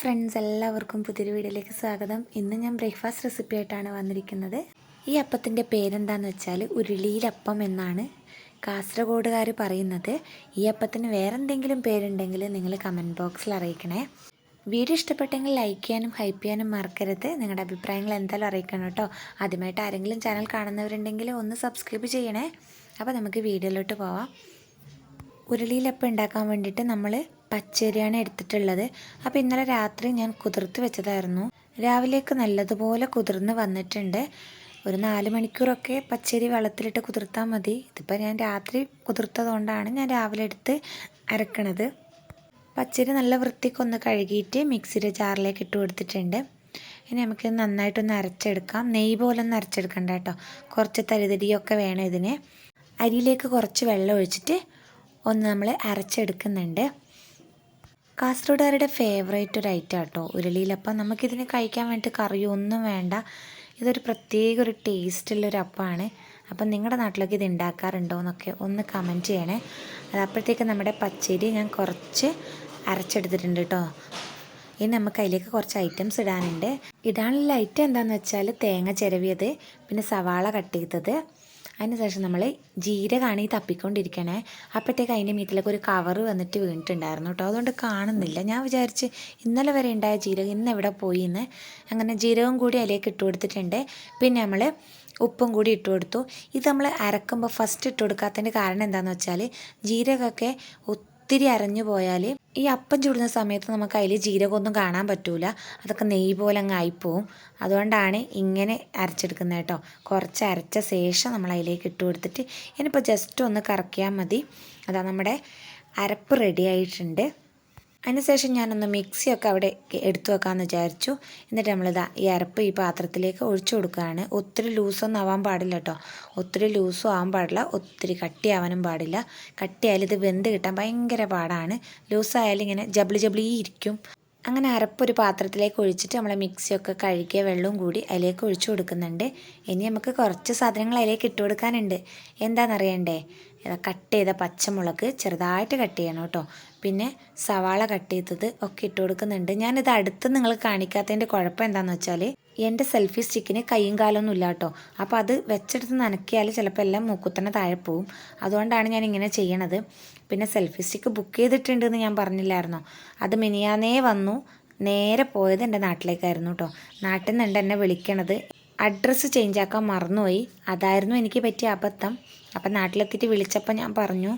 Friends, എല്ലാവർക്കും പുതിയൊരു വീഡിയോയിലേക്ക് സ്വാഗതം. ഇന്ന് ഞാൻ ബ്രേക്ക്ഫാസ്റ്റ് റെസിപ്പി ആയിട്ടാണ് വന്നിരിക്കുന്നത്. ഈ അപ്പത്തിൻ്റെ പേരെന്താണെന്ന് വെച്ചാൽ ഉരുളിയിലപ്പം എന്നാണ് കാസർഗോഡുകാർ പറയുന്നത്. ഈ അപ്പത്തിന് വേറെ എന്തെങ്കിലും പേരുണ്ടെങ്കിൽ നിങ്ങൾ കമൻറ്റ് ബോക്സിൽ അറിയിക്കണേ. വീഡിയോ ഇഷ്ടപ്പെട്ടെങ്കിൽ ലൈക്ക് ചെയ്യാനും ഹൈപ്പ് ചെയ്യാനും മറക്കരുത്. നിങ്ങളുടെ അഭിപ്രായങ്ങൾ എന്തായാലും അറിയിക്കണം കേട്ടോ. ആദ്യമായിട്ട് ആരെങ്കിലും ചാനൽ കാണുന്നവരുണ്ടെങ്കിൽ ഒന്ന് സബ്സ്ക്രൈബ് ചെയ്യണേ. അപ്പോൾ നമുക്ക് വീഡിയോയിലോട്ട് പോവാം. ഉരുളിയിലപ്പം ഉണ്ടാക്കാൻ വേണ്ടിയിട്ട് നമ്മൾ പച്ചരിയാണ് എടുത്തിട്ടുള്ളത്. അപ്പോൾ ഇന്നലെ രാത്രി ഞാൻ കുതിർത്ത് വെച്ചതായിരുന്നു. രാവിലേക്ക് നല്ലതുപോലെ കുതിർന്ന് വന്നിട്ടുണ്ട്. ഒരു 4 മണിക്കൂറൊക്കെ പച്ചരി വെള്ളത്തിലിട്ട് കുതിർത്താൽ മതി. ഇതിപ്പോൾ ഞാൻ രാത്രി കുതിർത്തതുകൊണ്ടാണ് ഞാൻ രാവിലെ എടുത്ത് അരക്കണത്. പച്ചരി നല്ല വൃത്തിക്കൊന്ന് കഴുകിയിട്ട് മിക്സിയുടെ ജാറിലേക്ക് ഇട്ട് കൊടുത്തിട്ടുണ്ട്. ഇനി നമുക്ക് നന്നായിട്ടൊന്ന് അരച്ചെടുക്കാം. നെയ്യ് പോലെ ഒന്ന് അരച്ചെടുക്കണ്ട കേട്ടോ. കുറച്ച് തരിതരിയൊക്കെ വേണം ഇതിന്. അരിയിലേക്ക് കുറച്ച് വെള്ളം ഒഴിച്ചിട്ട് ഒന്ന് നമ്മൾ അരച്ചെടുക്കുന്നുണ്ട്. കാസർഗോഡുകാരുടെ ഫേവറേറ്റ് ഒരു ഐറ്റം കേട്ടോ ഉരുളിയിലപ്പം. നമുക്കിതിന് കഴിക്കാൻ വേണ്ടി കറിയൊന്നും വേണ്ട. ഇതൊരു പ്രത്യേക ഒരു ടേസ്റ്റുള്ളൊരു അപ്പമാണ്. അപ്പം നിങ്ങളുടെ നാട്ടിലൊക്കെ ഇത് ഉണ്ടാക്കാറുണ്ടോ എന്നൊക്കെ ഒന്ന് കമൻറ്റ് ചെയ്യണേ. അപ്പോഴത്തേക്ക് നമ്മുടെ പച്ചരി ഞാൻ കുറച്ച് അരച്ചെടുത്തിട്ടുണ്ട് കേട്ടോ. ഇനി നമുക്ക് അതിലേക്ക് കുറച്ച് ഐറ്റംസ് ഇടാനുണ്ട്. ഇടാനുള്ള ഐറ്റം എന്താണെന്ന് വെച്ചാൽ തേങ്ങ ചിരവിയത്, പിന്നെ സവാള കട്ട് ചെയ്തത്. അതിനുശേഷം നമ്മൾ ജീരകമാണ് ഈ തപ്പിക്കൊണ്ടിരിക്കണേ. അപ്പോഴത്തേക്ക് അതിൻ്റെ മീത്തിലേക്ക് ഒരു കവറ് വന്നിട്ട് വീണിട്ടുണ്ടായിരുന്നു കേട്ടോ. അതുകൊണ്ട് കാണുന്നില്ല. ഞാൻ വിചാരിച്ച് ഇന്നലെ വരെ ഉണ്ടായ ജീരകം ഇന്ന് എവിടെ പോയി എന്ന്. അങ്ങനെ ജീരകം കൂടി അതിലേക്ക് ഇട്ട് കൊടുത്തിട്ടുണ്ട്. പിന്നെ നമ്മൾ ഉപ്പും കൂടി ഇട്ട് കൊടുത്തു. ഇത് നമ്മൾ അരക്കുമ്പോൾ ഫസ്റ്റ് ഇട്ട് കൊടുക്കാത്തതിൻ്റെ കാരണം എന്താണെന്ന് വെച്ചാൽ ജീരകമൊക്കെ ഒത്തിരി അരഞ്ഞു പോയാൽ ഈ അപ്പം ചുടുന്ന സമയത്ത് നമുക്ക് അതിൽ ജീരകമൊന്നും കാണാൻ പറ്റൂല. അതൊക്കെ നെയ്യ് പോലെ അങ്ങ് ആയിപ്പോവും. അതുകൊണ്ടാണ് ഇങ്ങനെ അരച്ചെടുക്കുന്നത് കേട്ടോ. കുറച്ച് അരച്ച ശേഷം നമ്മൾ അതിലേക്ക് ഇട്ട് കൊടുത്തിട്ട് ഇനിയിപ്പോൾ ജസ്റ്റ് ഒന്ന് കറക്കിയാൽ മതി. അതാ നമ്മുടെ അരപ്പ് റെഡി ആയിട്ടുണ്ട്. അതിനുശേഷം ഞാനൊന്ന് മിക്സിയൊക്കെ അവിടെ എടുത്തു വെക്കാമെന്ന് വിചാരിച്ചു. എന്നിട്ട് നമ്മളിതാ ഈ അരപ്പ് ഈ പാത്രത്തിലേക്ക് ഒഴിച്ചു കൊടുക്കുകയാണ്. ഒത്തിരി ലൂസൊന്നും ആവാൻ പാടില്ല കേട്ടോ. ഒത്തിരി ലൂസും ആവാൻ പാടില്ല, ഒത്തിരി കട്ടിയാവാനും പാടില്ല. കട്ടിയായാലും ഇത് വെന്ത് കിട്ടാൻ ഭയങ്കര പാടാണ്. ലൂസായാലും ഇങ്ങനെ ജബ്ലി ഇരിക്കും. അങ്ങനെ അരപ്പ് ഒരു പാത്രത്തിലേക്ക് ഒഴിച്ചിട്ട് നമ്മൾ മിക്സിയൊക്കെ കഴുകിയ വെള്ളവും കൂടി അതിലേക്ക് ഒഴിച്ചു കൊടുക്കുന്നുണ്ട്. ഇനി നമുക്ക് കുറച്ച് സാധനങ്ങൾ അതിലേക്ക് ഇട്ട് കൊടുക്കാനുണ്ട്. എന്താണെന്നറിയണ്ടേ? കട്ട് ചെയ്ത പച്ചമുളക് ചെറുതായിട്ട് കട്ട് ചെയ്യണം കേട്ടോ. പിന്നെ സവാള കട്ട് ചെയ്തത് ഒക്കെ ഇട്ട് കൊടുക്കുന്നുണ്ട്. ഞാനിത് അടുത്ത് നിങ്ങൾ കാണിക്കാത്തതിൻ്റെ കുഴപ്പം എന്താണെന്ന് വെച്ചാൽ എൻ്റെ സെൽഫി സ്റ്റിക്കിന് കൈയും കാലൊന്നും ഇല്ല കേട്ടോ. അപ്പോൾ അത് വെച്ചെടുത്ത് നനക്കിയാൽ ചിലപ്പോൾ എല്ലാം മൂക്കുത്തന്നെ താഴെ പോവും. അതുകൊണ്ടാണ് ഞാൻ ഇങ്ങനെ ചെയ്യണത്. പിന്നെ സെൽഫി സ്റ്റിക്ക് ബുക്ക് ചെയ്തിട്ടുണ്ടെന്ന് ഞാൻ പറഞ്ഞില്ലായിരുന്നോ? അത് മിനിയാന്നേ വന്നു. നേരെ പോയത് എൻ്റെ നാട്ടിലേക്കായിരുന്നു കേട്ടോ. നാട്ടിൽ നിന്നുണ്ട് എന്നെ വിളിക്കണത്. അഡ്രസ്സ് ചേഞ്ച് ആക്കാൻ മറന്നുപോയി. അതായിരുന്നു എനിക്ക് പറ്റിയ അബദ്ധം. അപ്പം നാട്ടിലെത്തിയിട്ട് വിളിച്ചപ്പോൾ ഞാൻ പറഞ്ഞു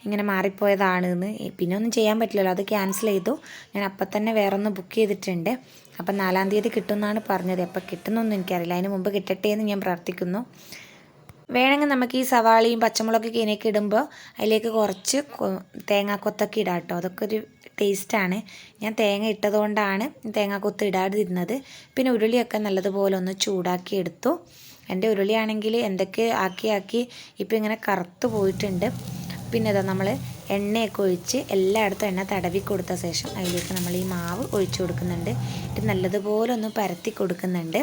ഇങ്ങനെ മാറിപ്പോയതാണെന്ന്. പിന്നെ ഒന്നും ചെയ്യാൻ പറ്റില്ലല്ലോ, അത് ക്യാൻസൽ ചെയ്തു. ഞാൻ അപ്പം തന്നെ വേറൊന്ന് ബുക്ക് ചെയ്തിട്ടുണ്ട്. അപ്പം 4-ാം തീയതി കിട്ടുമെന്നാണ് പറഞ്ഞത്. എപ്പോൾ കിട്ടുന്നൊന്നും എനിക്കറിയില്ല. അതിന് മുമ്പ് കിട്ടട്ടെ എന്ന് ഞാൻ പ്രാർത്ഥിക്കുന്നു. വേണമെങ്കിൽ നമുക്ക് ഈ സവാളയും പച്ചമുളകൊക്കെ ഇതിലേക്ക് ഇടുമ്പോൾ അതിലേക്ക് കുറച്ച് തേങ്ങാക്കൊത്തൊക്കെ ഇടാം കേട്ടോ. അതൊക്കെ ഒരു ടേസ്റ്റാണ്. ഞാൻ തേങ്ങ ഇട്ടതുകൊണ്ടാണ് തേങ്ങാക്കൊത്ത് ഇടാതിരുന്നത്. പിന്നെ ഉരുളിയൊക്കെ നല്ലതുപോലെ ഒന്ന് ചൂടാക്കി എടുത്തു. എൻ്റെ ഉരുളിയാണെങ്കിൽ എന്തൊക്കെ ആക്കി ഇപ്പോൾ ഇങ്ങനെ കറുത്ത് പോയിട്ടുണ്ട്. പിന്നെ ഇതാ നമ്മൾ എണ്ണയൊക്കെ ഒഴിച്ച് എല്ലായിടത്തും എണ്ണ തടവി കൊടുത്ത ശേഷം അതിലേക്ക് നമ്മൾ ഈ മാവ് ഒഴിച്ചു കൊടുക്കുന്നുണ്ട്. ഇത് നല്ലതുപോലെ ഒന്ന് പരത്തി കൊടുക്കുന്നുണ്ട്.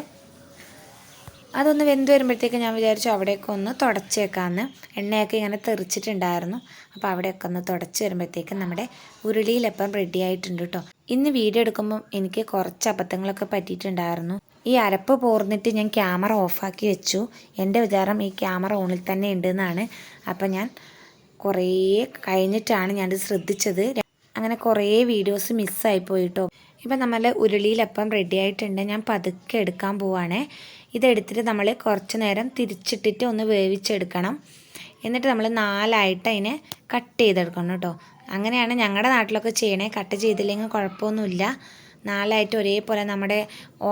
അതൊന്ന് വെന്ത് വരുമ്പോഴത്തേക്ക് ഞാൻ വിചാരിച്ചു അവിടെയൊക്കെ ഒന്ന് തുടച്ചേക്കാമെന്ന്. എണ്ണയൊക്കെ ഇങ്ങനെ തെറിച്ചിട്ടുണ്ടായിരുന്നു. അപ്പോൾ അവിടെയൊക്കെ ഒന്ന് തുടച്ച് വരുമ്പോഴത്തേക്ക് നമ്മുടെ ഉരുളിയിലപ്പം റെഡി ആയിട്ടുണ്ട് കേട്ടോ. ഇന്ന് വീഡിയോ എടുക്കുമ്പം എനിക്ക് കുറച്ച് അബദ്ധങ്ങളൊക്കെ പറ്റിയിട്ടുണ്ടായിരുന്നു. ഈ അരപ്പ് പോർന്നിട്ട് ഞാൻ ക്യാമറ ഓഫാക്കി വെച്ചു. എൻ്റെ വിചാരം ഈ ക്യാമറ ഓണിൽ തന്നെ ഉണ്ടെന്നാണ്. അപ്പം ഞാൻ കുറേ കഴിഞ്ഞിട്ടാണ് ഞാനിത് ശ്രദ്ധിച്ചത്. അങ്ങനെ കുറേ വീഡിയോസ് മിസ്സായിപ്പോയി കേട്ടോ. ഇപ്പം നമ്മൾ ഉരുളിയിലപ്പം റെഡി ആയിട്ടുണ്ട്. ഞാൻ പതുക്കെ എടുക്കാൻ പോവാണേ. ഇതെടുത്തിട്ട് നമ്മൾ കുറച്ച് നേരം തിരിച്ചിട്ടിട്ട് ഒന്ന് വേവിച്ചെടുക്കണം. എന്നിട്ട് നമ്മൾ 4ആയിട്ട് അതിനെ കട്ട് ചെയ്തെടുക്കണം കേട്ടോ. അങ്ങനെയാണ് ഞങ്ങളുടെ നാട്ടിലൊക്കെ ചെയ്യണേ. കട്ട് ചെയ്തില്ലെങ്കിൽ കുഴപ്പമൊന്നുമില്ല. 4ആയിട്ട് ഒരേപോലെ നമ്മുടെ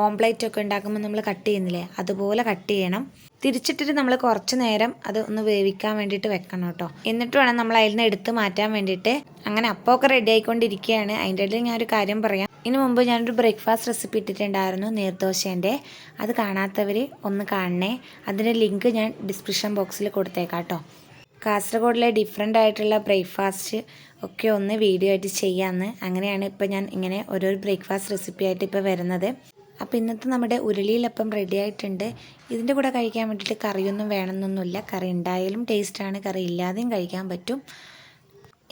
ഓംപ്ലേറ്റ് ഒക്കെ ഉണ്ടാക്കുമ്പോൾ നമ്മൾ കട്ട് ചെയ്യുന്നില്ലേ, അതുപോലെ കട്ട് ചെയ്യണം. തിരിച്ചിട്ടിട്ട് നമ്മൾ കുറച്ച് നേരം അത് ഒന്ന് വേവിക്കാൻ വേണ്ടിയിട്ട് വെക്കണം കേട്ടോ. എന്നിട്ട് വേണം നമ്മൾ അതിൽ നിന്ന് എടുത്ത് മാറ്റാൻ വേണ്ടിയിട്ട്. അങ്ങനെ അപ്പമൊക്കെ റെഡി ആയിക്കൊണ്ടിരിക്കുകയാണ്. അതിൻ്റെ ഇടയിൽ ഞാനൊരു കാര്യം പറയാം. ഇതിനു മുമ്പ് ഞാനൊരു ബ്രേക്ക്ഫാസ്റ്റ് റെസിപ്പി ഇട്ടിട്ടുണ്ടായിരുന്നു, നീർദോശേൻ്റെ. അത് കാണാത്തവർ ഒന്ന് കാണണേ. അതിൻ്റെ ലിങ്ക് ഞാൻ ഡിസ്ക്രിപ്ഷൻ ബോക്സിൽ കൊടുത്തേക്കാം കേട്ടോ. കാസർഗോഡിലെ ഡിഫറെൻ്റ് ആയിട്ടുള്ള ബ്രേക്ക്ഫാസ്റ്റ് ഒക്കെ ഒന്ന് വീഡിയോ ആയിട്ട് ചെയ്യാമെന്ന്. അങ്ങനെയാണ് ഇപ്പോൾ ഞാൻ ഇങ്ങനെ ഓരോ ബ്രേക്ക്ഫാസ്റ്റ് റെസിപ്പി ആയിട്ട് ഇപ്പോൾ വരുന്നത്. അപ്പോൾ ഇന്നത്തെ നമ്മുടെ ഉരുളിയിലപ്പം റെഡി ആയിട്ടുണ്ട്. ഇതിൻ്റെ കൂടെ കഴിക്കാൻ വേണ്ടിയിട്ട് കറിയൊന്നും വേണമെന്നൊന്നുമില്ല. കറി ഉണ്ടായാലും ടേസ്റ്റാണ്, കറി ഇല്ലാതെയും കഴിക്കാൻ പറ്റും.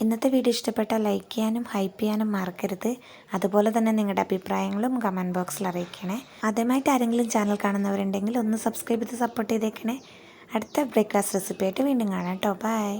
ഇന്നത്തെ വീഡിയോ ഇഷ്ടപ്പെട്ടാൽ ലൈക്ക് ചെയ്യാനും ഹൈപ്പ് ചെയ്യാനും മറക്കരുത്. അതുപോലെ തന്നെ നിങ്ങളുടെ അഭിപ്രായങ്ങളും കമൻറ്റ് ബോക്സിൽ അറിയിക്കണേ. ആദ്യമായിട്ട് ആരെങ്കിലും ചാനൽ കാണുന്നവരുണ്ടെങ്കിൽ ഒന്ന് സബ്സ്ക്രൈബ് ചെയ്ത് സപ്പോർട്ട് ചെയ്തേക്കണേ. അടുത്ത ബ്രേക്ക്ഫാസ്റ്റ് റെസിപ്പി ആയിട്ട് വീണ്ടും കാണാം കേട്ടോ. ബൈ.